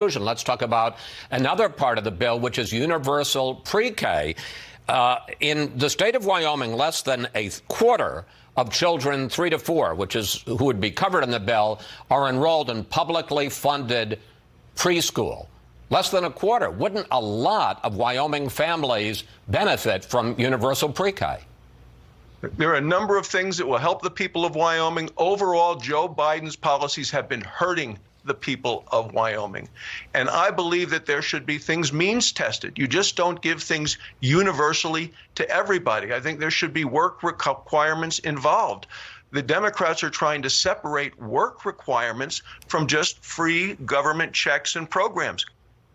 Let's talk about another part of the bill, which is universal pre-K. In the state of Wyoming, less than a quarter of children 3 to 4, which is who would be covered in the bill, are enrolled in publicly funded preschool. Less than a quarter. Wouldn't a lot of Wyoming families benefit from universal pre-K? There are a number of things that will help the people of Wyoming. Overall, Joe Biden's policies have been hurting the people of Wyoming. And I believe that there should be things means tested. You just don't give things universally to everybody. I think there should be work requirements involved. The Democrats are trying to separate work requirements from just free government checks and programs.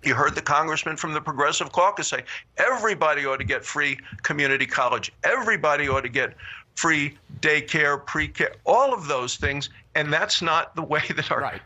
You heard the congressman from the Progressive Caucus say everybody ought to get free community college. Everybody ought to get free daycare, pre-care, all of those things. And that's not the way that our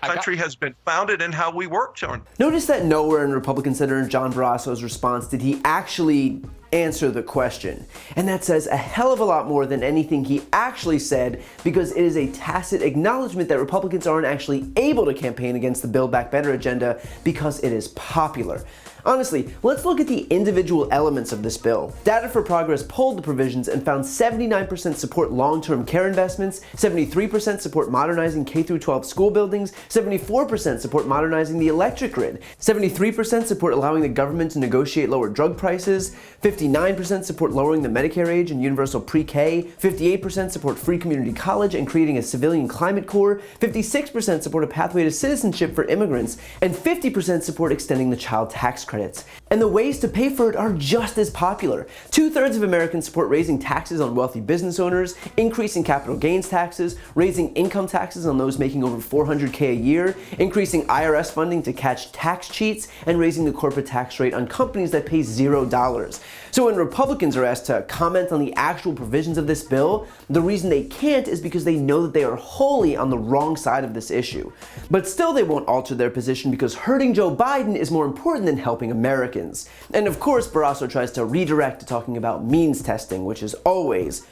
country has been founded and how we work, John. Notice that nowhere in Republican Senator John Barrasso's response did he actually answer the question. And that says a hell of a lot more than anything he actually said, because it is a tacit acknowledgement that Republicans aren't actually able to campaign against the Build Back Better agenda because it is popular. Honestly, let's look at the individual elements of this bill. Data for Progress polled the provisions and found 79% support long-term care investments, 73% support modernizing K-12 school buildings, 74% support modernizing the electric grid, 73% support allowing the government to negotiate lower drug prices, 59% support lowering the Medicare age and universal pre-K, 58% support free community college and creating a civilian climate corps, 56% support a pathway to citizenship for immigrants, and 50% support extending the child tax credits. And the ways to pay for it are just as popular. 2/3 of Americans support raising taxes on wealthy business owners, increasing capital gains taxes, raising income taxes on those making over $400K a year, increasing IRS funding to catch tax cheats, and raising the corporate tax rate on companies that pay $0. So when Republicans are asked to comment on the actual provisions of this bill, the reason they can't is because they know that they are wholly on the wrong side of this issue. But still they won't alter their position because hurting Joe Biden is more important than helping Americans. And of course, Barrasso tries to redirect to talking about means testing, which is always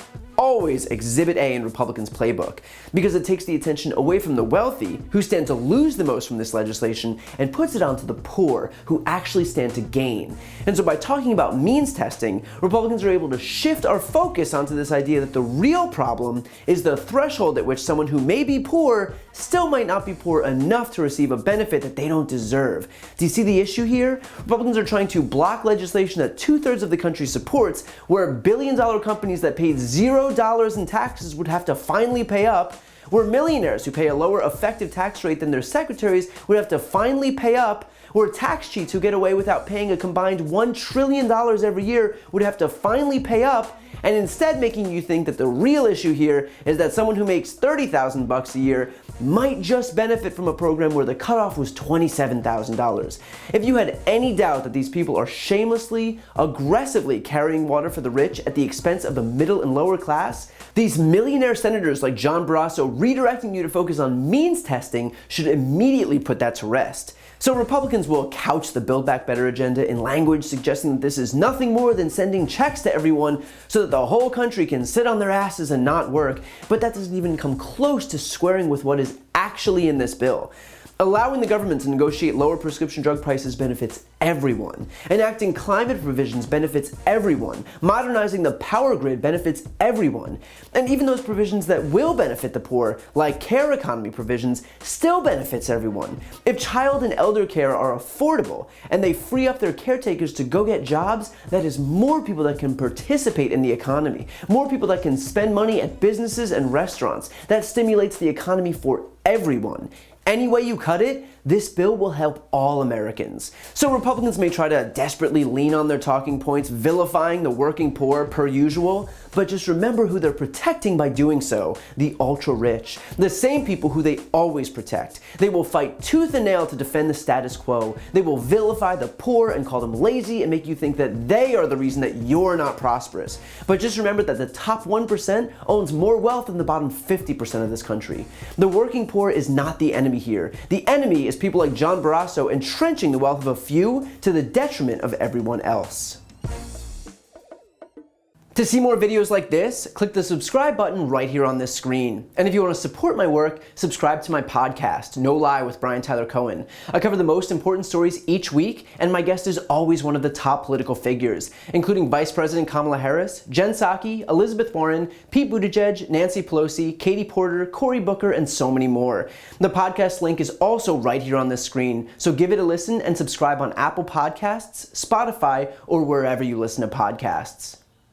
Exhibit A in Republicans' playbook, because it takes the attention away from the wealthy, who stand to lose the most from this legislation, and puts it onto the poor, who actually stand to gain. And so by talking about means testing, Republicans are able to shift our focus onto this idea that the real problem is the threshold at which someone who may be poor still might not be poor enough to receive a benefit that they don't deserve. Do you see the issue here? Republicans are trying to block legislation that 2/3 of the country supports, where billion-dollar companies that paid $0 in taxes would have to finally pay up, where millionaires who pay a lower effective tax rate than their secretaries would have to finally pay up, where tax cheats who get away without paying a combined $1 trillion every year would have to finally pay up, and instead making you think that the real issue here is that someone who makes $30,000 a year might just benefit from a program where the cutoff was $27,000. If you had any doubt that these people are shamelessly, aggressively carrying water for the rich at the expense of the middle and lower class, these millionaire senators like John Barrasso redirecting you to focus on means testing should immediately put that to rest. So Republicans will couch the Build Back Better agenda in language suggesting that this is nothing more than sending checks to everyone so that the whole country can sit on their asses and not work, but that doesn't even come close to squaring with what is actually in this bill. Allowing the government to negotiate lower prescription drug prices benefits everyone. Enacting climate provisions benefits everyone. Modernizing the power grid benefits everyone. And even those provisions that will benefit the poor, like care economy provisions, still benefits everyone. If child and elder care are affordable and they free up their caretakers to go get jobs, that is more people that can participate in the economy. More people that can spend money at businesses and restaurants. That stimulates the economy for everyone. Any way you cut it, this bill will help all Americans. So Republicans may try to desperately lean on their talking points, vilifying the working poor per usual, but just remember who they're protecting by doing so: the ultra-rich. The same people who they always protect. They will fight tooth and nail to defend the status quo. They will vilify the poor and call them lazy and make you think that they are the reason that you're not prosperous. But just remember that the top 1% owns more wealth than the bottom 50% of this country. The working poor is not the enemy here. The enemy is people like John Barrasso entrenching the wealth of a few to the detriment of everyone else. To see more videos like this, click the subscribe button right here on this screen. And if you want to support my work, subscribe to my podcast, No Lie with Brian Tyler Cohen. I cover the most important stories each week, and my guest is always one of the top political figures, including Vice President Kamala Harris, Jen Psaki, Elizabeth Warren, Pete Buttigieg, Nancy Pelosi, Katie Porter, Cory Booker, and so many more. The podcast link is also right here on this screen, so give it a listen and subscribe on Apple Podcasts, Spotify, or wherever you listen to podcasts.